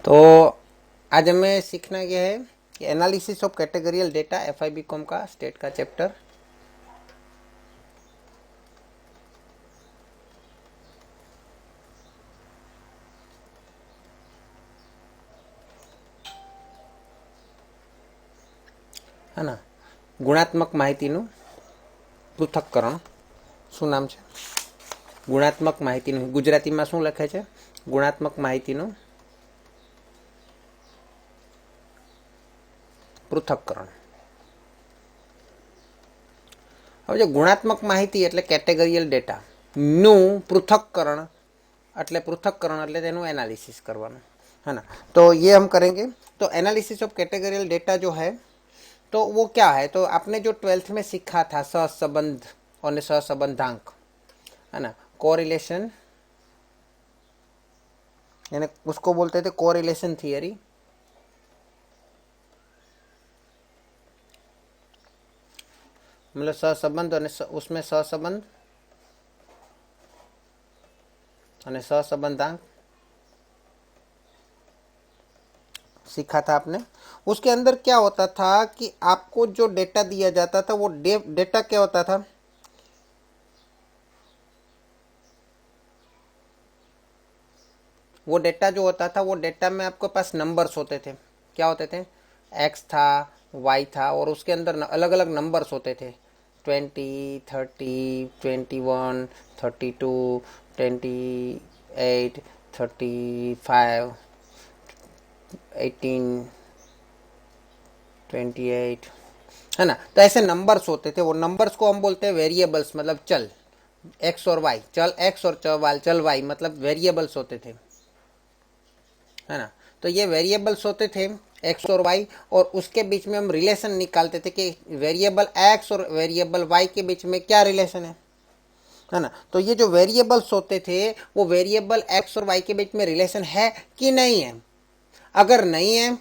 तो आज हमें सीखना यह है कि analysis of categorical data FIBCom का स्टेट का चैप्टर। है ना, गुणात्मक माहितीનું પૃથક્કરણ શું નામ છે? ગુણાત્મક માહિતીનું ગુજરાતીમાં શું લખે છે? ગુણાત્મક માહિતીનું પૃથક્કરણ। હવે જો ગુણાત્મક માહિતી એટલે કેટેગરીયલ ડેટાનું પૃથક્કરણ એટલે તેનું એનાલિસિસ કરવાનું, है ना। तो ये हम करेंगे। तो एनालिसिस ऑफ कैटेगरियल डेटा जो है तो वो क्या है, तो आपने जो 12th में सीखा था सहसंबंध और सहसंबंधांक, है ना, कोरिलेशन, यानी उसको बोलते थे कोरिलेशन थियरी। मतलब सहसंबंध और उसमें सहसंबंध और सहसंबंधांक सीखा था आपने। उसके अंदर क्या होता था कि आपको जो डेटा दिया जाता था वो डेटा क्या होता था, वो डेटा जो होता था वो डेटा में आपके पास नंबर्स होते थे। क्या होते थे? एक्स था, वाई था, और उसके अंदर अलग अलग नंबर्स होते थे। 20, 30, 21, 32, 28, 35, 18, 28, है ना। तो ऐसे नंबर्स होते थे। वो नंबर्स को हम बोलते हैं वेरिएबल्स, मतलब चल एक्स और वाई, चल एक्स और चल वाई, मतलब वेरिएबल्स होते थे, है ना। तो ये वेरिएबल्स होते थे एक्स और वाई, और उसके बीच में हम रिलेशन निकालते थे कि वेरिएबल एक्स और वेरिएबल वाई के बीच में क्या रिलेशन है ना। तो ये जो वेरिएबल्स होते थे वो वेरिएबल एक्स और वाई के बीच में रिलेशन है कि नहीं है। अगर नहीं है,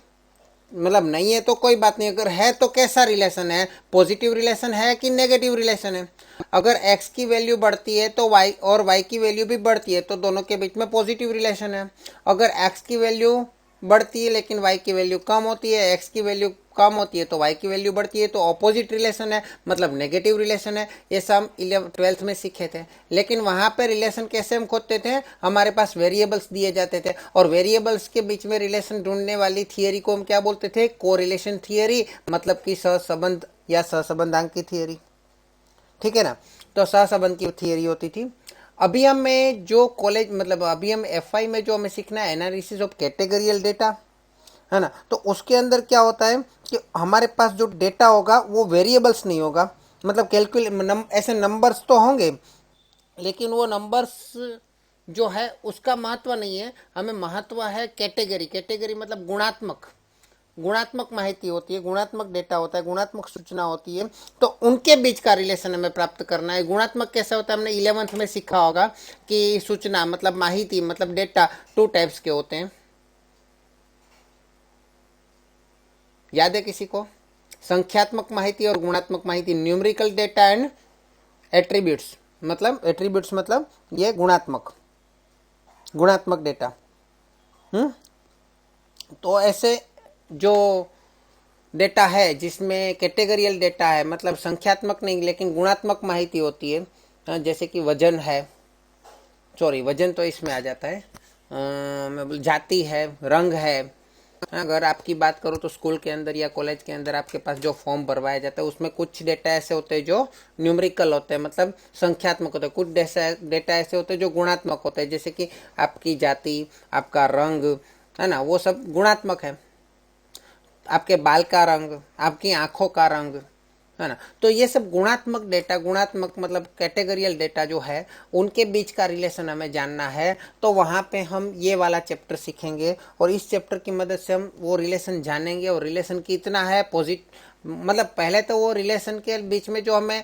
मतलब नहीं है तो कोई बात नहीं। अगर है तो कैसा रिलेशन है, पॉजिटिव रिलेशन है कि नेगेटिव रिलेशन है। अगर x की वैल्यू बढ़ती है तो y और y की वैल्यू भी बढ़ती है, तो दोनों के बीच में पॉजिटिव रिलेशन है। अगर x की वैल्यू बढ़ती है लेकिन y की वैल्यू कम होती है, x की वैल्यू कम होती है तो y की वैल्यू बढ़ती है, तो ऑपोजिट रिलेशन है, मतलब नेगेटिव रिलेशन है। ये सब 12th में सीखे थे। लेकिन वहाँ पे रिलेशन कैसे हम खोजते थे? हमारे पास वेरिएबल्स दिए जाते थे, और वेरिएबल्स के बीच में रिलेशन ढूंढने वाली थियरी को हम क्या बोलते थे? कोरिलेशन थियरी, मतलब कि सहसंबंध या सहसंबंधांक की थियरी। ठीक है ना। तो सहसंबंध की थियरी होती थी। अभी हमें जो कॉलेज, मतलब अभी हम FI में जो हमें सीखना है एनालिसिस ऑफ कैटेगरियल डेटा, है ना। तो उसके अंदर क्या होता है कि हमारे पास जो डेटा होगा वो वेरिएबल्स नहीं होगा, मतलब ऐसे नंबर्स तो होंगे, लेकिन वो नंबर्स जो है उसका महत्व नहीं है। हमें महत्व है कैटेगरी मतलब गुणात्मक माहिती होती है, गुणात्मक डेटा होता है, गुणात्मक सूचना होती है। तो उनके बीच का रिलेशन हमें प्राप्त करना है। गुणात्मक कैसा होता है, हमने 11th में सीखा होगा कि सूचना मतलब माहिती मतलब डेटा 2 टाइप्स के होते हैं। याद है किसी को? संख्यात्मक माहिती और गुणात्मक माहिती, न्यूमेरिकल डेटा एंड एट्रीब्यूट्स, मतलब ये गुणात्मक डेटा। तो ऐसे जो डेटा है जिसमें कैटेगरियल डेटा है, मतलब संख्यात्मक नहीं लेकिन गुणात्मक माहिती होती है, जैसे कि वजन है, वजन तो इसमें आ जाता है, जाति है, रंग है। अगर आपकी बात करूँ तो स्कूल के अंदर या कॉलेज के अंदर आपके पास जो फॉर्म भरवाया जाता है उसमें कुछ डेटा ऐसे होते हैं जो न्यूमेरिकल होते हैं, मतलब संख्यात्मक होते हैं। कुछ डेटा ऐसे होते हैं जो गुणात्मक होते हैं, जैसे कि आपकी जाति, आपका रंग, है ना, वो सब गुणात्मक है। आपके बाल का रंग, आपकी आंखों का रंग, है ना। तो ये सब गुणात्मक डेटा, गुणात्मक मतलब कैटेगरियल डेटा जो है उनके बीच का रिलेशन हमें जानना है। तो वहाँ पे हम ये वाला चैप्टर सीखेंगे, और इस चैप्टर की मदद से हम वो रिलेशन जानेंगे। और रिलेशन कितना है मतलब पहले तो वो रिलेशन के बीच में जो हमें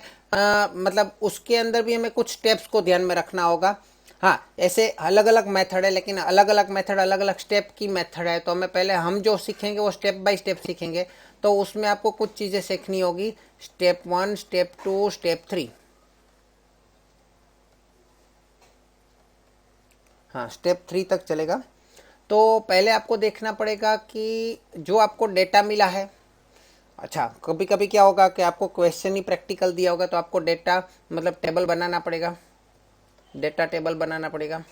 मतलब उसके अंदर भी हमें कुछ स्टेप्स को ध्यान में रखना होगा। हाँ, ऐसे अलग अलग मेथड है, लेकिन अलग अलग मेथड अलग अलग स्टेप की मेथड है। तो हमें पहले हम जो सीखेंगे वो स्टेप बाय स्टेप सीखेंगे। तो उसमें आपको कुछ चीज़ें सीखनी होगी, स्टेप 1, स्टेप 2, स्टेप 3। हाँ, स्टेप 3 तक चलेगा। तो पहले आपको देखना पड़ेगा कि जो आपको डेटा मिला है, अच्छा कभी कभी क्या होगा कि आपको क्वेश्चन ही प्रैक्टिकल दिया होगा तो आपको डेटा मतलब टेबल बनाना पड़ेगा, डेटा टेबल बनाना पड़ेगा,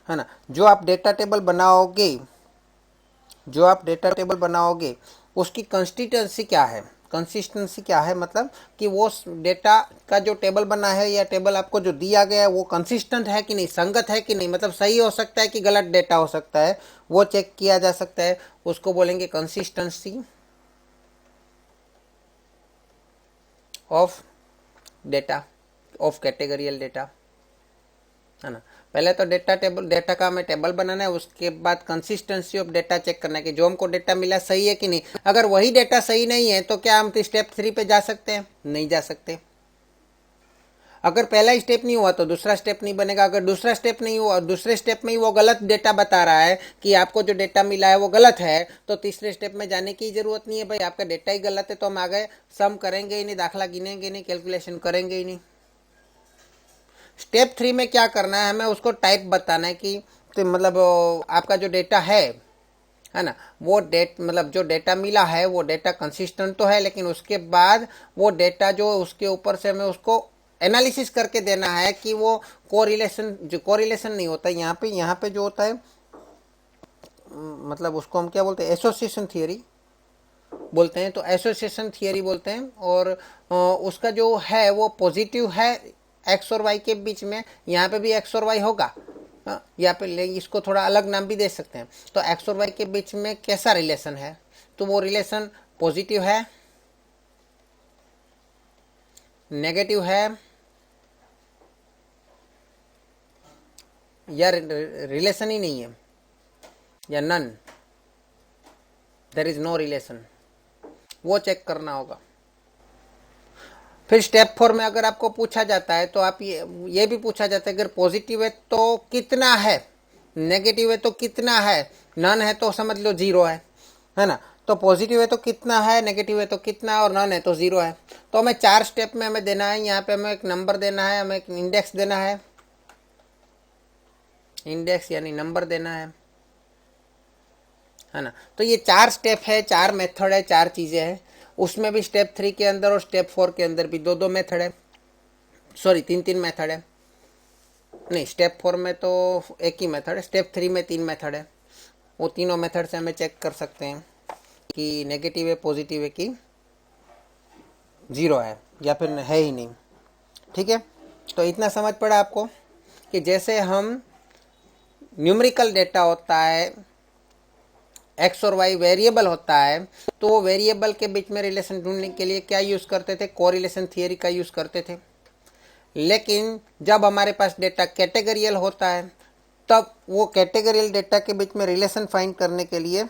है ना। जो आप डेटा टेबल बनाओगे, जो आप डेटा टेबल बनाओगे उसकी कंसिस्टेंसी क्या है, कंसिस्टेंसी क्या है मतलब कि वो डेटा का जो टेबल बना है या टेबल आपको जो दिया गया है वो कंसिस्टेंट है कि नहीं, संगत है कि नहीं, मतलब सही हो सकता है कि गलत डेटा हो सकता है, वो चेक किया जा सकता है, उसको बोलेंगे consistency of data, of categorical data, है ना। पहले तो डेटा टेबल, डेटा का हमें टेबल बनाना है, उसके बाद कंसिस्टेंसी ऑफ डेटा चेक करना है कि जो हमको डेटा मिला सही है कि नहीं। अगर वही डेटा सही नहीं है तो क्या हम स्टेप 3 पे जा सकते हैं, नहीं जा सकते। अगर पहला स्टेप नहीं हुआ तो दूसरा स्टेप नहीं बनेगा, अगर दूसरा स्टेप नहीं हुआ, दूसरे स्टेप में ही वो गलत डेटा बता रहा है कि आपको जो डेटा मिला है वो गलत है, तो तीसरे स्टेप में जाने की जरूरत नहीं है। भाई आपका डेटा ही गलत है तो हम आगे सम करेंगे ही नहीं, दाखला गिनेंगे नहीं, कैलकुलेशन करेंगे ही नहीं। स्टेप 3 में क्या करना है, हमें उसको टाइप बताना है कि तो मतलब आपका जो डेटा है ना, वो मतलब जो डेटा मिला है वो डेटा कंसिस्टेंट तो है, लेकिन उसके बाद वो डेटा जो उसके ऊपर से हमें उसको एनालिसिस करके देना है कि वो कोरिलेशन, जो कोरिलेशन नहीं होता यहाँ पे जो होता है मतलब उसको हम क्या बोलते हैं, एसोसिएशन थियरी बोलते हैं, तो एसोसिएशन थियरी बोलते हैं। और उसका जो है वो पॉजिटिव है एक्स और वाई के बीच में, यहाँ पे भी एक्स और वाई होगा, यहाँ पे इसको थोड़ा अलग नाम भी दे सकते हैं। तो एक्स और वाई के बीच में कैसा रिलेशन है, तो वो रिलेशन पॉजिटिव है, नेगेटिव है, या रिलेशन ही नहीं है, या none, there is no relation, वो चेक करना होगा। फिर स्टेप 4 में अगर आपको पूछा जाता है तो आप ये भी पूछा जाता है अगर पॉजिटिव है तो कितना है, नेगेटिव है तो कितना है, नन है तो समझ लो 0 है ना। तो पॉजिटिव है तो कितना है, नेगेटिव है तो कितना, और नन है तो 0 है। तो हमें 4 स्टेप में हमें देना है, यहाँ पे हमें एक नंबर देना है, हमें एक इंडेक्स देना है, इंडेक्स यानी नंबर देना है ना। तो ये 4 स्टेप है, 4 मेथड है, 4 चीजें हैं। उसमें भी स्टेप 3 के अंदर और स्टेप 4 के अंदर भी 2-2 मेथड है, सॉरी 3-3 मेथड है, नहीं स्टेप 4 में तो एक ही मेथड है, स्टेप 3 में 3 मेथड है। वो तीनों मेथड से हमें चेक कर सकते हैं कि नेगेटिव है, पॉजिटिव है कि 0 है या फिर है ही नहीं। ठीक है, तो इतना समझ पड़ा आपको कि जैसे हम न्यूमेरिकल डेटा होता है, एक्स और वाई वेरिएबल होता है, तो वो वेरिएबल के बीच में रिलेशन ढूंढने के लिए क्या यूज करते थे, कोरिलेशन थियरी का यूज करते थे। लेकिन जब हमारे पास डेटा कैटेगरियल होता है तब वो कैटेगरियल डेटा के बीच में रिलेशन फाइंड करने के लिए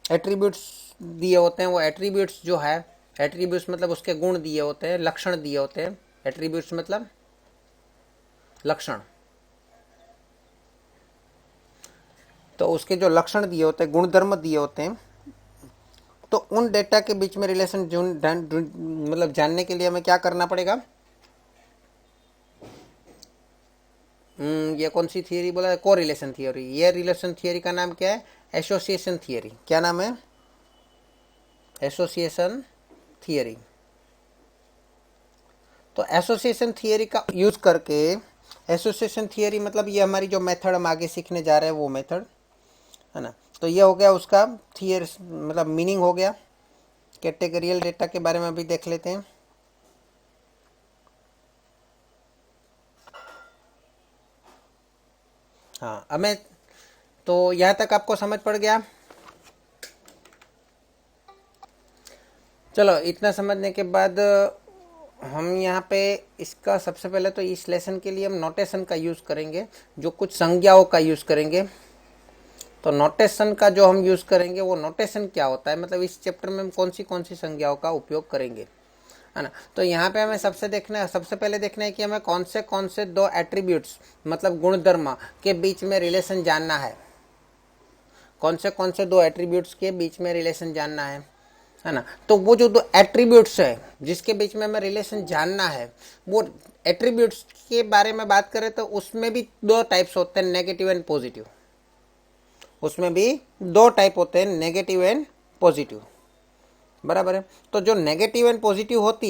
एट्रीब्यूट्स दिए होते हैं। वो एट्रीब्यूट्स जो है, एट्रीब्यूट्स मतलब उसके गुण दिए होते हैं, लक्षण दिए होते हैं, एट्रीब्यूट्स मतलब लक्षण। तो उसके जो लक्षण दिए होते हैं, गुणधर्म दिए होते हैं, तो उन डेटा के बीच में रिलेशन मतलब जानने के लिए हमें क्या करना पड़ेगा, ये कौन सी थियरी बोला है, कोरिलेशन थियरी। ये रिलेशन थियरी का नाम क्या है, एसोसिएशन थियरी। क्या नाम है, एसोसिएशन थियरी। तो एसोसिएशन थियरी का यूज करके, एसोसिएशन थियरी मतलब ये हमारी जो मेथड हम आगे सीखने जा रहे हैं वो मेथड है ना। तो ये हो गया उसका थियरी मतलब मीनिंग हो गया। कैटेगरियल डेटा के बारे में भी देख लेते हैं। हाँ, हमें तो यहाँ तक आपको समझ पड़ गया। चलो, इतना समझने के बाद हम यहाँ पे इसका सबसे पहले तो इस लेसन के लिए हम नोटेशन का यूज़ करेंगे, जो कुछ संज्ञाओं का यूज़ करेंगे। तो नोटेशन का जो हम यूज़ करेंगे वो नोटेशन क्या होता है, मतलब इस चैप्टर में हम कौन सी संज्ञाओं का उपयोग करेंगे, है ना। तो यहाँ पे हमें सबसे पहले देखना है कि हमें कौन से 2 एट्रीब्यूट्स मतलब गुणधर्म के बीच में रिलेशन जानना है। कौन से 2 एट्रीब्यूट्स के बीच में रिलेशन जानना है। है ना। तो वो जो दो एट्रीब्यूट्स है जिसके बीच में हमें रिलेशन जानना है, वो एट्रीब्यूट्स के बारे में बात करें तो उसमें भी दो टाइप्स होते हैं, नेगेटिव एंड पॉजिटिव। उसमें भी दो टाइप होते हैं, नेगेटिव एंड पॉजिटिव, बराबर है। तो जो नेगेटिव एंड पॉजिटिव होते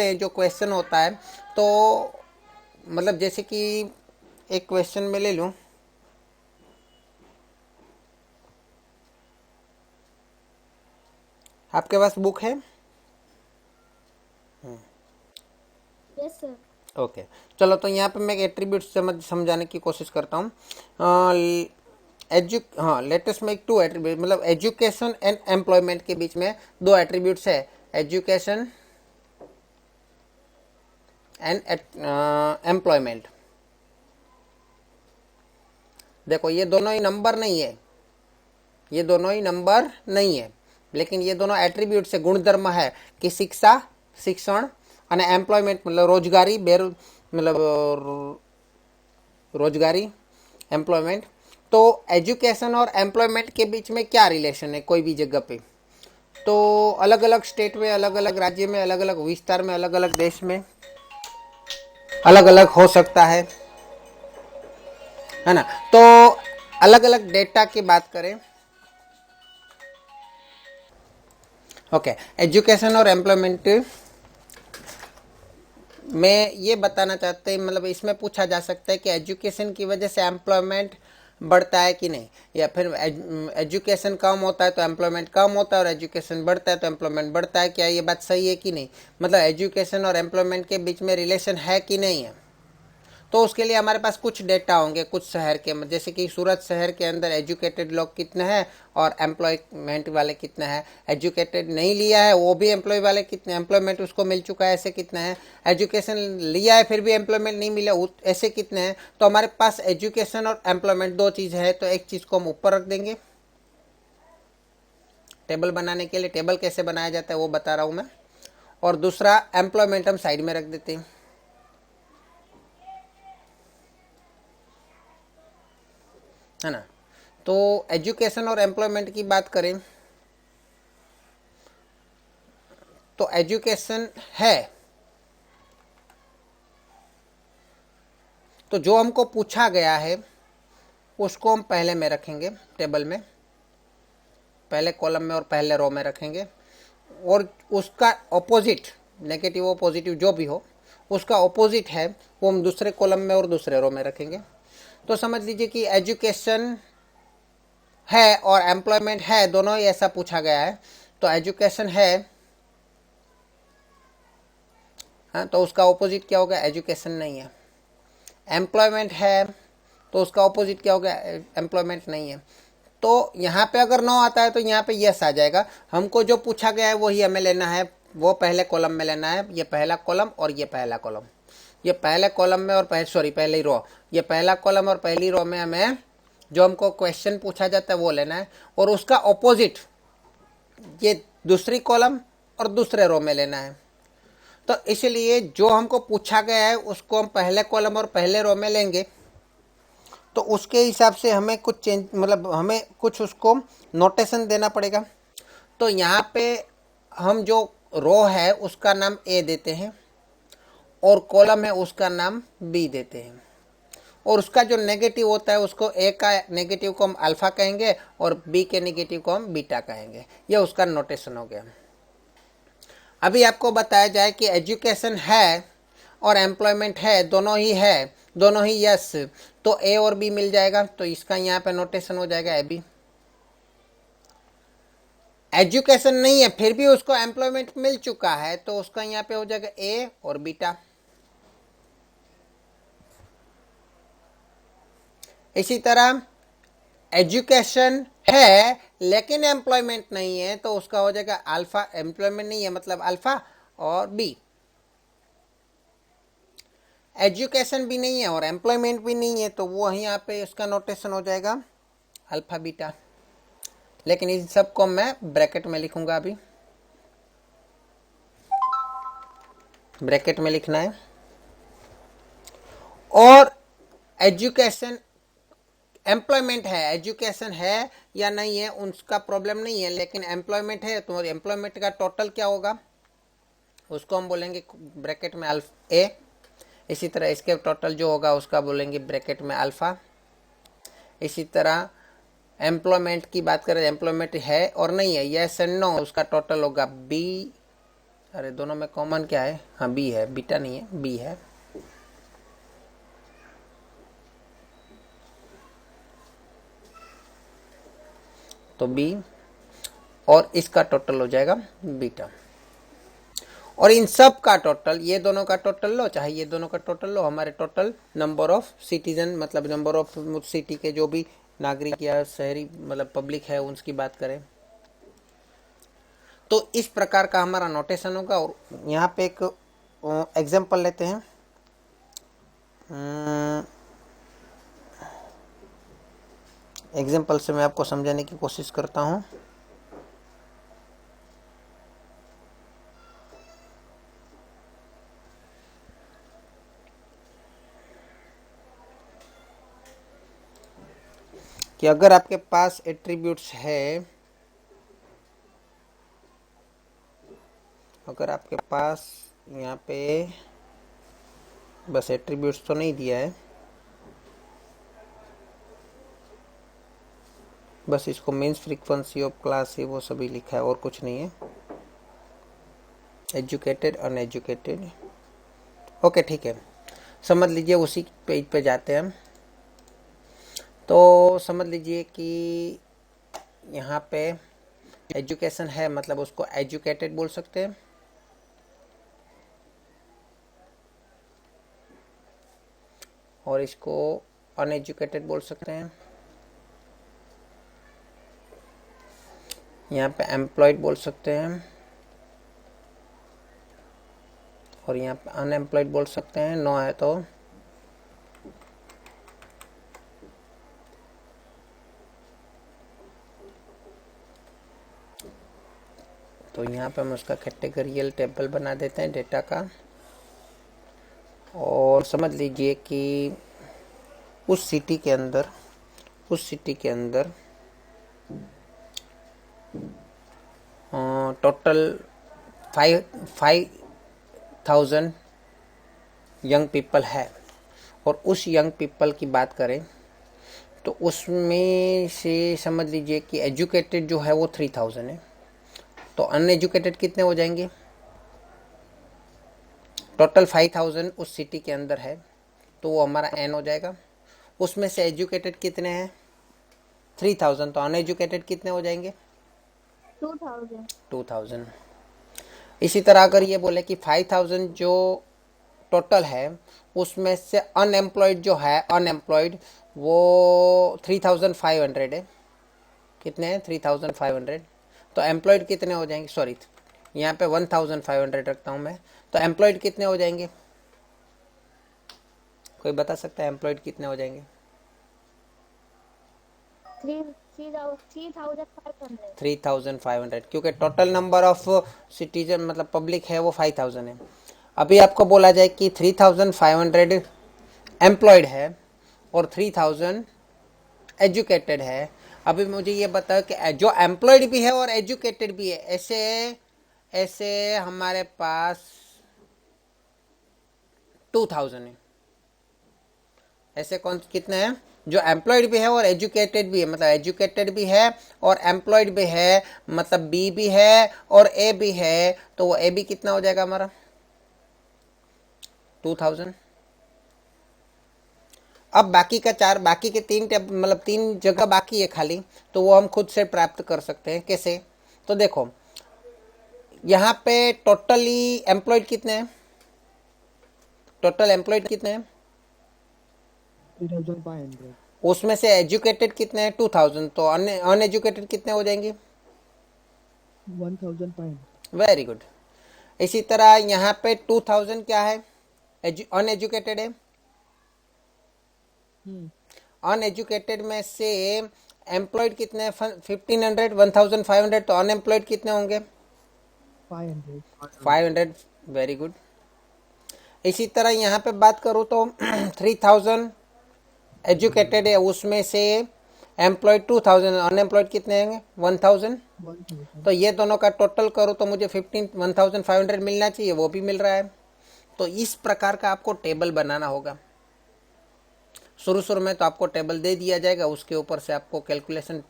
हैं जो क्वेश्चन होता है, तो मतलब जैसे कि एक क्वेश्चन में ले लूं, आपके पास बुक है? Yes sir. ओके, चलो तो यहाँ पे मैं एट्रीब्यूट समझाने की कोशिश करता हूँ। हाँ, लेटेस्ट मेक टू एट्रीब्यूट, मतलब एजुकेशन एंड एम्प्लॉयमेंट के बीच में दो एट्रीब्यूट्स है, एजुकेशन एंड एम्प्लॉयमेंट। देखो ये दोनों ही नंबर नहीं है, ये दोनों ही नंबर नहीं है, लेकिन ये दोनों एट्रीब्यूट से गुणधर्म है कि शिक्षा, शिक्षण और एम्प्लॉयमेंट मतलब रोजगारी, मतलब रोजगारी, एम्प्लॉयमेंट। तो एजुकेशन और एम्प्लॉयमेंट के बीच में क्या रिलेशन है कोई भी जगह पे, तो अलग अलग स्टेट में, अलग अलग राज्य में, अलग अलग विस्तार में, अलग अलग देश में अलग अलग हो सकता है ना। तो अलग अलग डेटा की बात करें, ओके, एजुकेशन और एम्प्लॉयमेंट में ये बताना चाहते हैं, मतलब इसमें पूछा जा सकता है कि एजुकेशन की वजह से एम्प्लॉयमेंट बढ़ता है कि नहीं, या फिर एजुकेशन कम होता है तो एम्प्लॉयमेंट कम होता है और एजुकेशन बढ़ता है तो एम्प्लॉयमेंट बढ़ता है, क्या ये बात सही है कि नहीं, मतलब एजुकेशन और एम्प्लॉयमेंट के बीच में रिलेशन है कि नहीं है। तो उसके लिए हमारे पास कुछ डेटा होंगे कुछ शहर के, जैसे कि सूरत शहर के अंदर एजुकेटेड लोग कितने हैं और एम्प्लॉयमेंट वाले कितने हैं, एजुकेटेड नहीं लिया है वो भी एम्प्लॉय वाले कितने, एम्प्लॉयमेंट उसको मिल चुका है ऐसे कितने हैं, एजुकेशन लिया है फिर भी एम्प्लॉयमेंट नहीं मिला ऐसे कितने हैं। तो हमारे पास एजुकेशन और एम्प्लॉयमेंट दो चीज़ है, तो एक चीज़ को हम ऊपर रख देंगे टेबल बनाने के लिए, टेबल कैसे बनाया जाता है वो बता रहा हूँ मैं, और दूसरा एम्प्लॉयमेंट हम साइड में रख देते हैं, है ना। तो एजुकेशन और एम्प्लॉयमेंट की बात करें तो एजुकेशन है, तो जो हमको पूछा गया है उसको हम पहले में रखेंगे टेबल में, पहले कॉलम में और पहले रो में रखेंगे, और उसका ऑपोजिट, नेगेटिव और पॉजिटिव जो भी हो उसका ऑपोजिट है वो हम दूसरे कॉलम में और दूसरे रो में रखेंगे। तो समझ लीजिए कि एजुकेशन है और एम्प्लॉयमेंट है, दोनों ही ऐसा पूछा गया है। तो एजुकेशन है, हाँ, तो उसका ऑपोजिट क्या होगा, एजुकेशन नहीं है। एम्प्लॉयमेंट है तो उसका ऑपोजिट क्या होगा, एम्प्लॉयमेंट नहीं है। तो यहाँ पे अगर नो आता है तो यहाँ पे यस आ जाएगा, हमको जो पूछा गया है वही हमें लेना है, वो पहले कॉलम में लेना है, ये पहला कॉलम और ये पहला कॉलम, ये पहले कॉलम में और पहली रो, ये पहला कॉलम और पहली रो में हमें जो हमको क्वेश्चन पूछा जाता है वो लेना है, और उसका ऑपोजिट ये दूसरी कॉलम और दूसरे रो में लेना है। तो इसलिए जो हमको पूछा गया है उसको हम पहले कॉलम और पहले रो में लेंगे, तो उसके हिसाब से हमें कुछ चेंज, मतलब हमें कुछ उसको नोटेशन देना पड़ेगा। तो यहाँ पे हम जो रो है उसका नाम ए देते हैं और कॉलम है उसका नाम बी देते हैं, और उसका जो नेगेटिव होता है उसको ए का नेगेटिव को हम अल्फा कहेंगे और बी के नेगेटिव को हम बीटा कहेंगे। ये उसका नोटेशन हो गया। अभी आपको बताया जाए कि एजुकेशन है और एम्प्लॉयमेंट है, दोनों ही है, दोनों ही यस, तो ए और बी मिल जाएगा, तो इसका यहाँ पे नोटेशन हो जाएगा ए बी। एजुकेशन नहीं है फिर भी उसको एम्प्लॉयमेंट मिल चुका है, तो उसका यहाँ पे हो जाएगा ए और बीटा। इसी तरह एजुकेशन है लेकिन एम्प्लॉयमेंट नहीं है, तो उसका हो जाएगा अल्फा, एम्प्लॉयमेंट नहीं है मतलब अल्फा और बी। एजुकेशन भी नहीं है और एम्प्लॉयमेंट भी नहीं है, तो वो यहाँ पे उसका नोटेशन हो जाएगा अल्फा बीटा, लेकिन इन सबको मैं ब्रैकेट में लिखूंगा, अभी ब्रैकेट में लिखना है। और एजुकेशन एम्प्लॉयमेंट है, एजुकेशन है या नहीं है उसका प्रॉब्लम नहीं है, लेकिन एम्प्लॉयमेंट है तो एम्प्लॉयमेंट का टोटल क्या होगा उसको हम बोलेंगे ब्रैकेट में अल्फा ए। इसी तरह इसके टोटल जो होगा उसका बोलेंगे ब्रैकेट में अल्फा। इसी तरह एम्प्लॉयमेंट की बात करें, एम्प्लॉयमेंट है और नहीं है, यस एंड नो, उसका टोटल होगा बी। अरे दोनों में कॉमन क्या है, हाँ बी है, बीटा नहीं है, बी है। तो बी और इसका टोटल हो जाएगा बीटा। और इन सब का टोटल, ये दोनों का टोटल लो चाहे ये दोनों का टोटल लो, हमारे टोटल नंबर ऑफ सिटीजन मतलब नंबर ऑफ सिटी के जो भी नागरिक या शहरी मतलब पब्लिक है उसकी बात करें तो इस प्रकार का हमारा नोटेशन होगा। और यहाँ पे एक एग्जांपल लेते हैं। एग्जांपल से मैं आपको समझाने की कोशिश करता हूँ। कि अगर आपके पास एट्रीब्यूट्स है, अगर आपके पास यहाँ पे बस एट्रीब्यूट्स तो नहीं दिया है, बस इसको मीन्स फ्रीक्वेंसी ऑफ क्लास है वो सभी लिखा है और कुछ नहीं है। एजुकेटेड अनएजुकेटेड, ओके ठीक है, समझ लीजिए उसी पेज पे जाते हैं हम। तो समझ लीजिए कि यहाँ पे एजुकेशन है मतलब उसको एजुकेटेड बोल सकते हैं, और इसको अनएजुकेटेड बोल सकते हैं। यहाँ पे एम्प्लॉयड बोल सकते हैं और यहाँ पे अनएम्प्लॉयड बोल सकते हैं, नो है तो यहाँ पे हम उसका कैटेगरियल टेबल बना देते हैं डेटा का। और समझ लीजिए कि उस सिटी के अंदर टोटल 5,000 यंग पीपल है, और उस यंग पीपल की बात करें तो उसमें से समझ लीजिए कि एजुकेटेड जो है वो 3,000 है, तो अनएजुकेटेड कितने हो जाएंगे। टोटल 5,000 उस सिटी के अंदर है तो वो हमारा एन हो जाएगा। उसमें से एजुकेटेड कितने हैं 3,000, तो अनएजुकेटेड कितने हो जाएंगे 2,000। इसी तरह अगर ये बोले कि 5,000 जो टोटल है उसमें से अनएम्प्लॉयड जो है, अनएम्प्लॉयड वो 3,500 है, कितने हैं 3,500, तो एम्प्लॉयड कितने हो जाएंगे, सॉरी यहाँ पे 1,500 रखता हूँ मैं, तो एम्प्लॉयड कितने हो जाएंगे, कोई बता सकता है एम्प्लॉयड कितने हो जाएंगे। 3,500, क्योंकि टोटल नंबर ऑफ सिटीजन मतलब पब्लिक है वो 5,000 है। अभी आपको बोला जाए कि 3,500 एम्प्लॉयड है और 3,000 एजुकेटेड है। अभी मुझे ये बताओ कि जो एम्प्लॉयड भी है और एजुकेटेड भी है, ऐसे हमारे पास 2,000 है। ऐसे कौन कितने हैं जो एम्प्लॉयड भी है और एजुकेटेड भी है, मतलब एजुकेटेड भी है और एम्प्लॉयड भी है, मतलब बी भी है और ए भी है, तो वो ए भी कितना हो जाएगा हमारा 2,000। अब बाकी के तीन मतलब 3 जगह बाकी है खाली, तो वो हम खुद से प्राप्त कर सकते हैं। कैसे, तो देखो यहाँ पे टोटली एम्प्लॉयड कितने हैं, टोटल एम्प्लॉयड कितने हैं 3,500। उसमें से एजुकेटेड कितने हैं 2,000, तो अनएजुकेटेड कितने हो जाएंगे 1,500। Very good. इसी तरह यहाँ पे 2,000 क्या है अनएजुकेटेड है, अनएजुकेटेड में से एम्प्लॉयड कितने हैं 1,500, 1,500, तो अनएम्प्लॉयड कितने होंगे 500, वेरी गुड। इसी तरह यहाँ पे बात करूँ तो 3,000 एजुकेटेड है उसमें से एम्प्लॉयड 2000, अनएम्प्लॉयड कितने होंगे 1000। 1000। तो ये दोनों का टोटल करो तो मुझे 15,500 मिलना चाहिए, वो भी मिल रहा है। तो इस प्रकार का आपको टेबल बनाना होगा। शुरू शुरू में तो आपको टेबल दे दिया जाएगा, उसके ऊपर से आपको कैलकुलेशन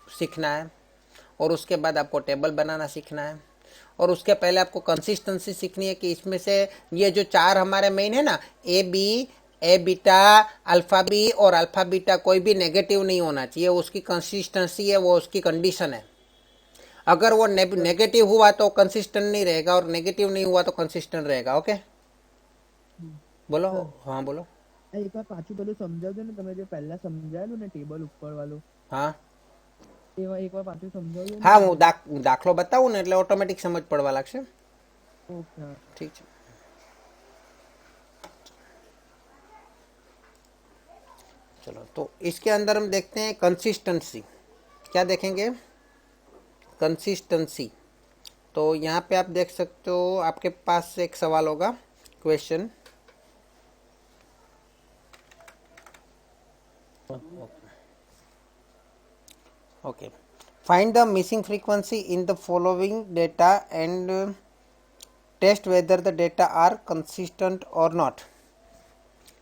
सीखना है और उसके बाद आपको टेबल बनाना सीखना है और उसके पहले आपको कंसिस्टेंसी सीखनी है कि इसमें से ये जो चार हमारे मेन है ना, ए बीटा, अल्फा बी और अल्फा बीटा, कोई भी नेगेटिव नहीं होना चाहिए, उसकी कंसिस्टेंसी है, वो उसकी कंडीशन है। अगर वो नेगेटिव हुआ तो कंसिस्टेंट नहीं रहेगा और नेगेटिव नहीं हुआ तो कंसिस्टेंट रहेगा। ओके बोलो। સર हाँ बोलो। એકવાર પાછું પેલું સમજાવજો ને, તમે જે પહેલા સમજાયેલું ને ટેબલ ઉપર વાળું, हाँ એમાં એકવાર પાછું સમજાવજો ને हाँ તમે. હું દાખલો બતાવું ને એટલે ઓટોમેટિક સમજ પડવા લાગશે। ઓકે. ठीक है चलो, तो इसके अंदर हम देखते हैं कंसिस्टेंसी। क्या देखेंगे? कंसिस्टेंसी। तो यहाँ पे आप देख सकते हो, आपके पास एक सवाल होगा, question. Okay, find the missing frequency in the following data and test whether the data are consistent और नॉट,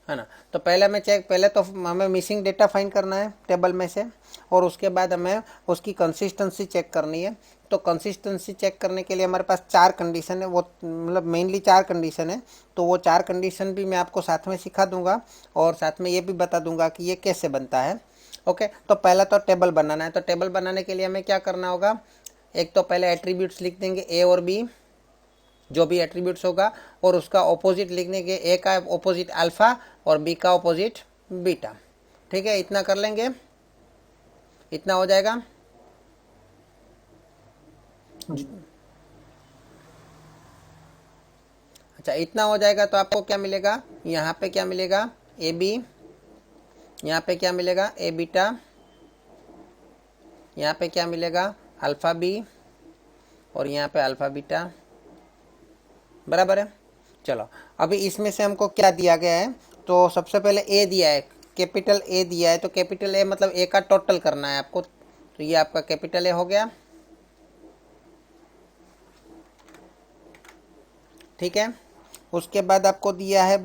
है ना। तो पहले तो हमें मिसिंग डेटा फाइंड करना है टेबल में से और उसके बाद हमें उसकी कंसिस्टेंसी चेक करनी है। तो कंसिस्टेंसी चेक करने के लिए हमारे पास चार कंडीशन है, वो मतलब मेनली चार कंडीशन है। तो वो चार कंडीशन भी मैं आपको साथ में सिखा दूंगा और साथ में ये भी बता दूंगा कि ये कैसे बनता है। ओके, तो पहला तो टेबल बनाना है। तो टेबल बनाने के लिए हमें क्या करना होगा? एक तो पहले एट्रीब्यूट्स लिख देंगे, ए और बी, जो भी एट्रीब्यूट्स होगा, और उसका ऑपोजिट लिख देंगे, ए का ऑपोजिट अल्फा और बी का ऑपोजिट बीटा। ठीक है, इतना कर लेंगे, इतना हो जाएगा। अच्छा, इतना हो जाएगा तो आपको क्या मिलेगा? यहाँ पे क्या मिलेगा? ए बी, यहाँ पे क्या मिलेगा? ए बीटा, यहाँ पे क्या मिलेगा? अल्फा बी, और यहाँ पे अल्फा बीटा। बराबर है। चलो, अभी इसमें से हमको क्या दिया गया है? तो सबसे पहले ए दिया है, कैपिटल ए दिया है। तो कैपिटल ए मतलब ए का टोटल करना है आपको। तो ये आपका कैपिटल ए हो गया। ठीक है, उसके बाद आपको दिया है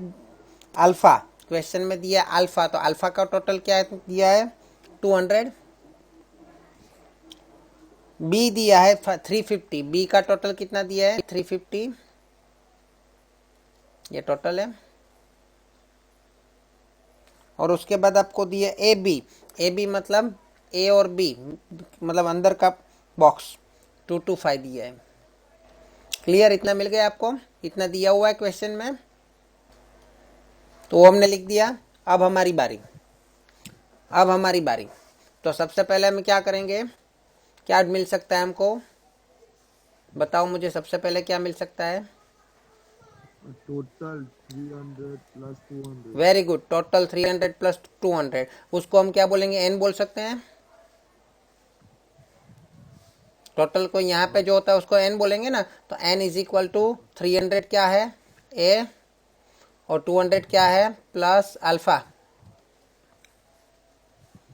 अल्फा, क्वेश्चन में दिया है अल्फा। तो अल्फा का टोटल क्या दिया है? 200। बी दिया है 350, बी का टोटल कितना दिया है? 350, ये टोटल है। और उसके बाद आपको दिया ए बी, ए बी मतलब ए और बी मतलब अंदर का बॉक्स, 225 दिया है। क्लियर? इतना मिल गया आपको, इतना दिया हुआ है क्वेश्चन में, तो वो हमने लिख दिया। अब हमारी बारी, अब हमारी बारी। तो सबसे पहले हम क्या करेंगे? क्या मिल सकता है हमको? बताओ मुझे, सबसे पहले क्या मिल सकता है? Total 300 plus 200. Very good, total 300 plus 200। उसको हम क्या बोलेंगे? एन बोल सकते हैं। टोटल को यहाँ पे जो होता है उसको एन बोलेंगे ना। तो एन इज इक्वल टू 300 क्या है? ए, और 200 क्या है? Plus alpha.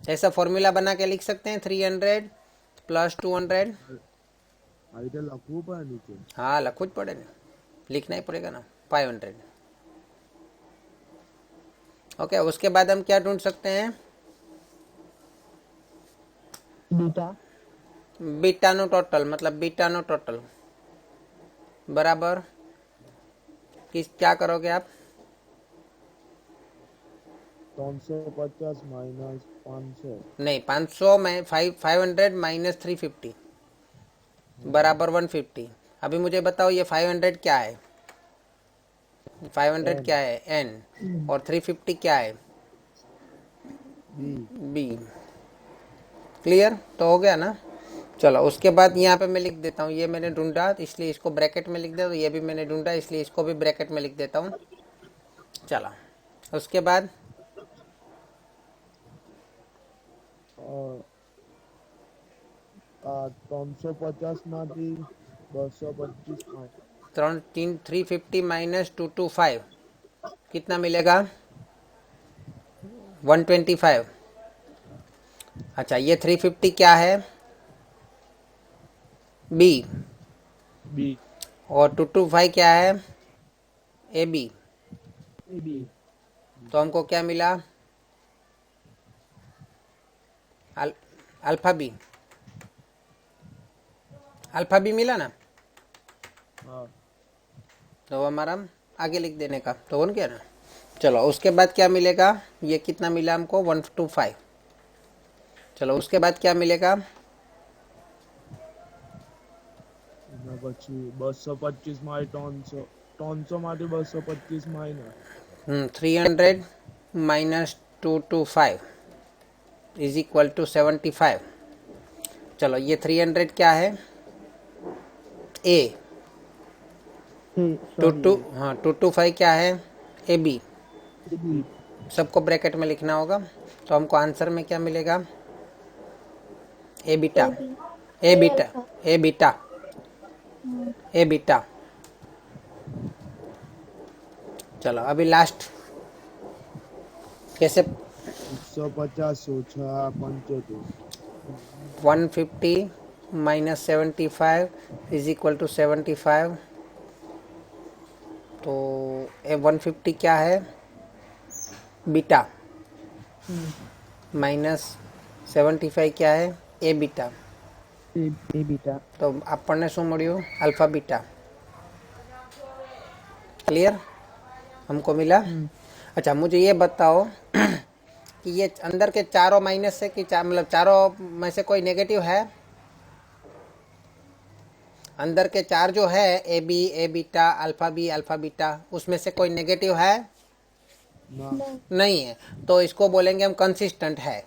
ऐसा फॉर्मूला बना के लिख सकते हैं, 300 प्लस 200। आइडिया लखવું પડે નીચે. हाँ, लखવું જ પડે ને, लिखना ही पड़ेगा ना, 500। ओके, उसके बाद हम क्या ढूंढ सकते हैं? बीटा. बीटा नो टोटल, मतलब बीटा नो टोटल बराबर किस, क्या करोगे आप? 350 माइनस 500. नहीं, 500 में 500 माइनस 350 बराबर 150। अभी मुझे बताओ ये 500 क्या है? 500 क्या है? एन। और 350 क्या है? बी। क्लियर? तो हो गया ना। चलो, उसके बाद यहाँ पे मैं लिख देता हूँ, ये मैंने ढूंढा इसलिए इसको ब्रैकेट में लिख दिया। तो ये भी मैंने ढूंढा इसलिए इसको भी ब्रैकेट में लिख देता हूँ। चलो, उसके बाद 350 માંથી 225 350 माइनस 225 कितना मिलेगा? 125। अच्छा, ये 350 क्या है? बी। बी। और 225 क्या है? A B. A B. तो हमको क्या मिला? Alpha B. अल्फा बी मिला ना? हाँ। तो हमारा आगे लिख देने का तो बन गया ना। चलो उसके बाद क्या मिलेगा? ये कितना मिला हमको? 125। चलो उसके बाद क्या मिलेगा? એના પછી 225 માં 300, 300 માંથી 225 minus 300 minus 225 is equal to 75। चलो ये 300 क्या है? ए। टू हाँ 225 क्या है? A B. सबको ब्रैकेट में लिखना होगा। तो हमको आंसर में क्या मिलेगा? A beta. AB, A A बीटा। alpha. A beta. A beta. चलो अभी लास्ट कैसे? 150 ઓછા 75 150 माइनस 75 इज इक्वल टू 75। तो ए 150 क्या है? बीटा। माइनस 75 क्या है? ए बीटा। એ બીટા तो આપણને શું મળ્યું? Alpha beta. क्लियर? हमको मिला। अच्छा मुझे ये बताओ कि ये अंदर के चारों माइनस से कि मतलब चारों में से कोई नेगेटिव है? अंदर के चार जो है A B, A beta, alpha beta, उसमें से कोई नेगेटिव है? ના नहीं है। तो इसको बोलेंगे हम कंसिस्टेंट है।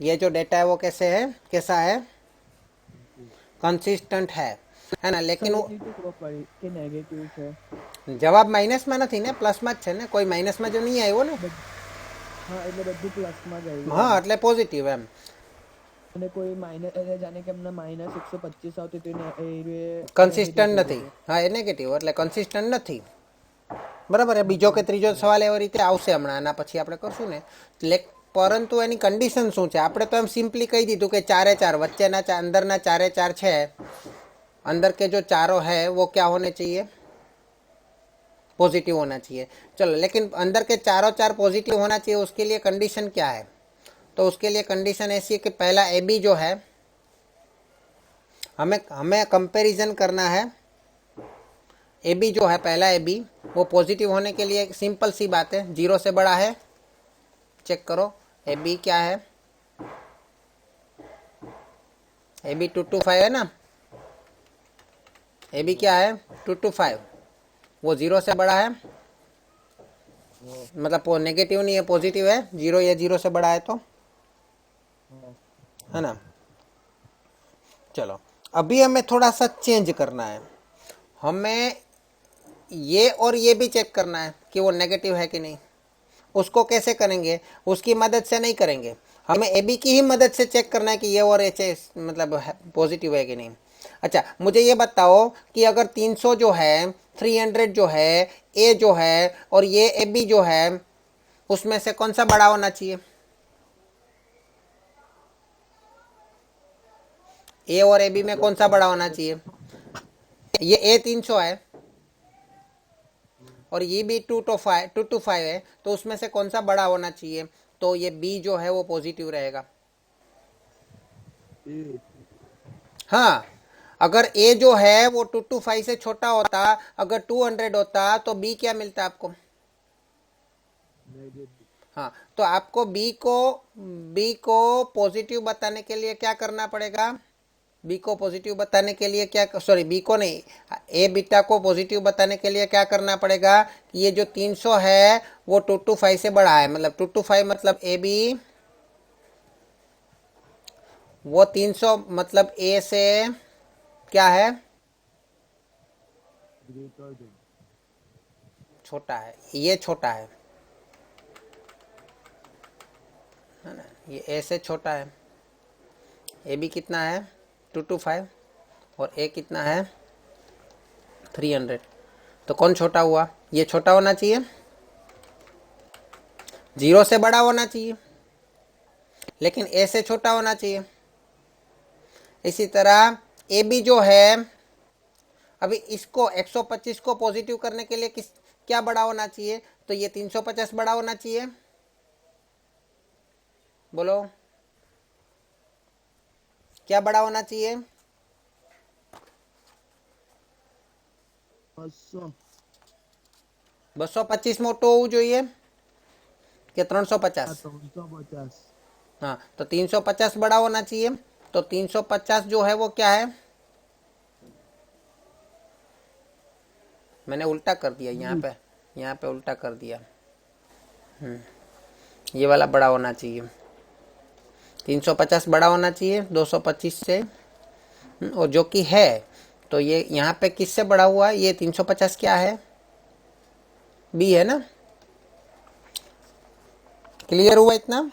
ये जो डेटा है वो कैसे है? कैसा है? कंसिस्टेंट है ना। लेकिन वो કે નેગેટિવ છે જવાબ માઇનસ માં નથી ને, પ્લસ માં જ છે ને. કોઈ માઇનસ માં જો નહીં આવ્યો ને. હા એટલે બધું પ્લસ માં જ આવ્યું હા એટલે પોઝિટિવ એમ. અને કોઈ માઇનસ જાણે કે અમને માઇનસ 125 આવતી તો કન્સિસ્ટન્ટ નથી. હા એ નેગેટિવ એટલે કન્સિસ્ટન્ટ નથી. બરાબર. એ બીજો કે ત્રીજો સવાલ એવી રીતે આવશે હમણાં, આના પછી આપણે કરશું ને. પરંતુ એની કન્ડિશન શું છે? આપણે તો એમ સિમ્પલી કહી દીધું કે ચારે चार વચ્ચેના અંદરના ચારે चार છે, अंदर के जो चारों है वो क्या होने चाहिए? पॉजिटिव होना चाहिए। चलो लेकिन अंदर के चारों चार पॉजिटिव होना चाहिए, उसके लिए कंडीशन क्या है? तो उसके लिए कंडीशन ऐसी है कि पहला ए बी जो है, हमें कंपैरिजन करना है। ए बी जो है पहला ए बी वो पॉजिटिव होने के लिए एक सिंपल सी बात है, 0 से बड़ा है। चेक करो ए बी क्या है? ए बी 225 है ना। ए बी क्या है? 225। वो 0 से बड़ा है, मतलब वो नेगेटिव नहीं है, पॉजिटिव है। 0 या 0 से बड़ा है तो है ना। चलो अभी हमें थोड़ा सा चेंज करना है। हमें ये और ये भी चेक करना है कि वो नेगेटिव है कि नहीं। उसको कैसे करेंगे? उसकी मदद से नहीं करेंगे, हमें ए बी की ही मदद से चेक करना है कि ये और एच मतलब पॉजिटिव है कि नहीं। अच्छा मुझे ये बताओ कि अगर 300 जो है, 300 जो है, ए जो है और ये ए बी जो है, उसमें से कौन सा बड़ा होना चाहिए? ए और ए बी में कौन सा बड़ा होना चाहिए? ये ए 300 है और ये भी 225 है, तो उसमें से कौन सा बड़ा होना चाहिए? तो ये बी जो है वो पॉजिटिव रहेगा। हाँ अगर ए जो है वो 225 से छोटा होता, अगर 200 होता तो बी क्या मिलता आपको? हाँ तो आपको बी को पॉजिटिव बताने के लिए क्या करना पड़ेगा? बी को पॉजिटिव बताने के लिए क्या, सॉरी बी को नहीं, ए बीटा को पॉजिटिव बताने के लिए क्या करना पड़ेगा कि ये जो 300 है वो 225 से बड़ा है। मतलब 225 मतलब ए बी, वो 300 मतलब ए से क्या है? छोटा है। ये छोटा है ना, ये ए से छोटा है। ए बी कितना है? 225 और ए कितना है? 300। तो कौन छोटा हुआ? ये छोटा होना चाहिए, 0 से बड़ा होना चाहिए। लेकिन ए से छोटा होना चाहिए। इसी तरह ए बी जो है, अभी इसको 125 को पॉजिटिव करने के लिए क्या बड़ा होना चाहिए? तो ये 350 बड़ा होना चाहिए। बोलो क्या बड़ा होना चाहिए? 225 મોટું હોવું જોઈએ કે 350? 350। हाँ, तो 350 बड़ा होना चाहिए। तो 350 जो है वो क्या है? मैंने उल्टा कर दिया यहाँ पे उल्टा कर दिया। ये वाला बड़ा होना चाहिए। 350 बड़ा होना चाहिए 225 से, और जो कि है, तो ये यहाँ पे किससे बड़ा हुआ है? ये 350 क्या है? बी है ना। क्लियर हुआ इतना?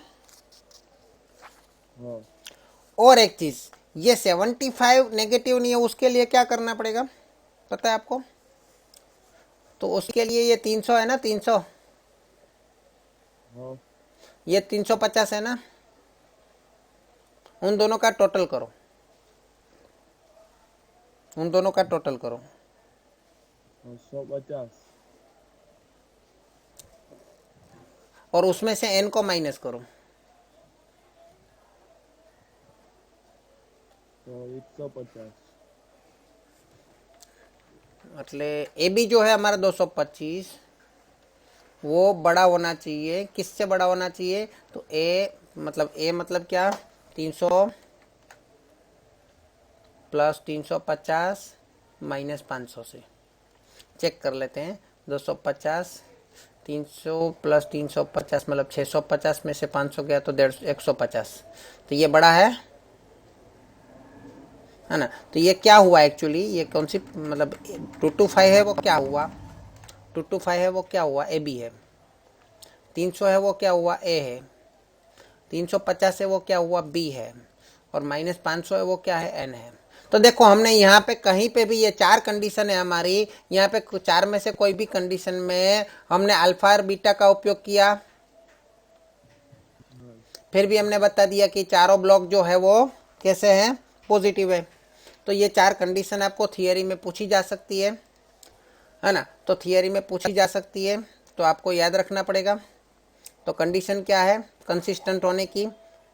और एक चीज, ये 75 नेगेटिव नहीं है, उसके लिए क्या करना पड़ेगा पता है आपको? तो उसके लिए ये 300 है ना, 300, ये 350 है ना, उन दोनों का टोटल करो, उन दोनों का टोटल करो। 150 और उसमें से n को माइनस करो, तो 150। मतलब ए बी जो है हमारा 225, वो बड़ा होना चाहिए। किससे बड़ा होना चाहिए? तो ए मतलब क्या? 300 प्लस 350 माइनस 500 से। चेक कर लेते हैं। 250, 300 प्लस 350 मतलब 650 में से 500 गया तो 150। तो ये बड़ा है ना। तो ये क्या हुआ एक्चुअली? ये कौन सी मतलब 225 है वो क्या हुआ? 225 है वो क्या हुआ? ए बी है। 300 है वो क्या हुआ? ए है। 350 है वो क्या हुआ? बी है। और माइनस 500 है वो क्या है? एन है। तो देखो हमने यहाँ पे कहीं पे भी, ये 4 कंडीशन है हमारी, यहाँ पे 4 में से कोई भी कंडीशन में हमने अल्फा और बीटा का उपयोग किया, फिर भी हमने बता दिया कि चारों ब्लॉक जो है वो कैसे हैं? पॉजिटिव है। तो ये 4 कंडीशन आपको थियरी में पूछी जा सकती है ना। तो थियरी में पूछी जा सकती है तो आपको याद रखना पड़ेगा। तो कंडीशन क्या है? कंसिस्टेंट होने की।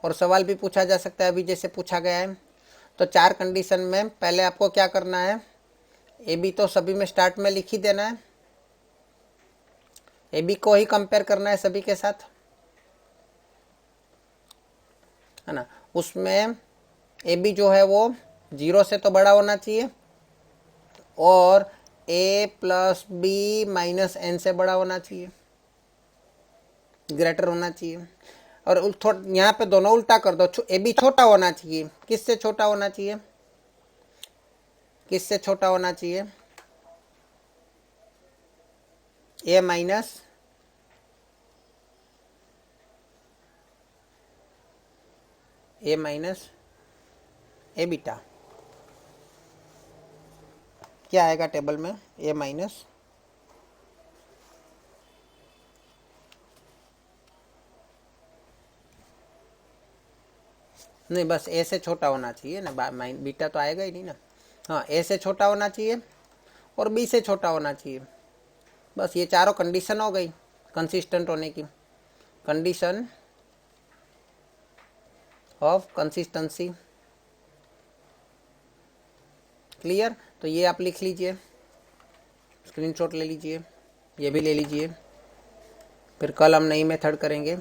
और सवाल भी पूछा जा सकता है अभी जैसे पूछा गया है। तो 4 कंडीशन में पहले आपको क्या करना है? ए बी तो सभी में स्टार्ट में लिख ही देना है, ए बी को ही कंपेयर करना है सभी के साथ, है ना। उसमें ए बी जो है वो 0 से तो बड़ा होना चाहिए, और ए प्लस बी माइनस एन से बड़ा होना चाहिए, ग्रेटर होना चाहिए। और यहाँ पे दोनों उल्टा कर दो। ए बी छोटा होना चाहिए। किससे छोटा होना चाहिए? किससे छोटा होना चाहिए? ए माइनस ए बीटा। क्या आएगा टेबल में? ए माइनस नहीं, बस ए से छोटा होना चाहिए ना, बीटा तो आएगा ही नहीं ना। हाँ, ए से छोटा होना चाहिए और बी से छोटा होना चाहिए। बस ये चारों कंडीशन हो गई कंसिस्टेंट होने की। Condition of consistency. क्लियर? तो ये आप लिख लीजिए, स्क्रीनशॉट ले लीजिए, ये भी ले लीजिए। फिर कल हम नई मेथड करेंगे।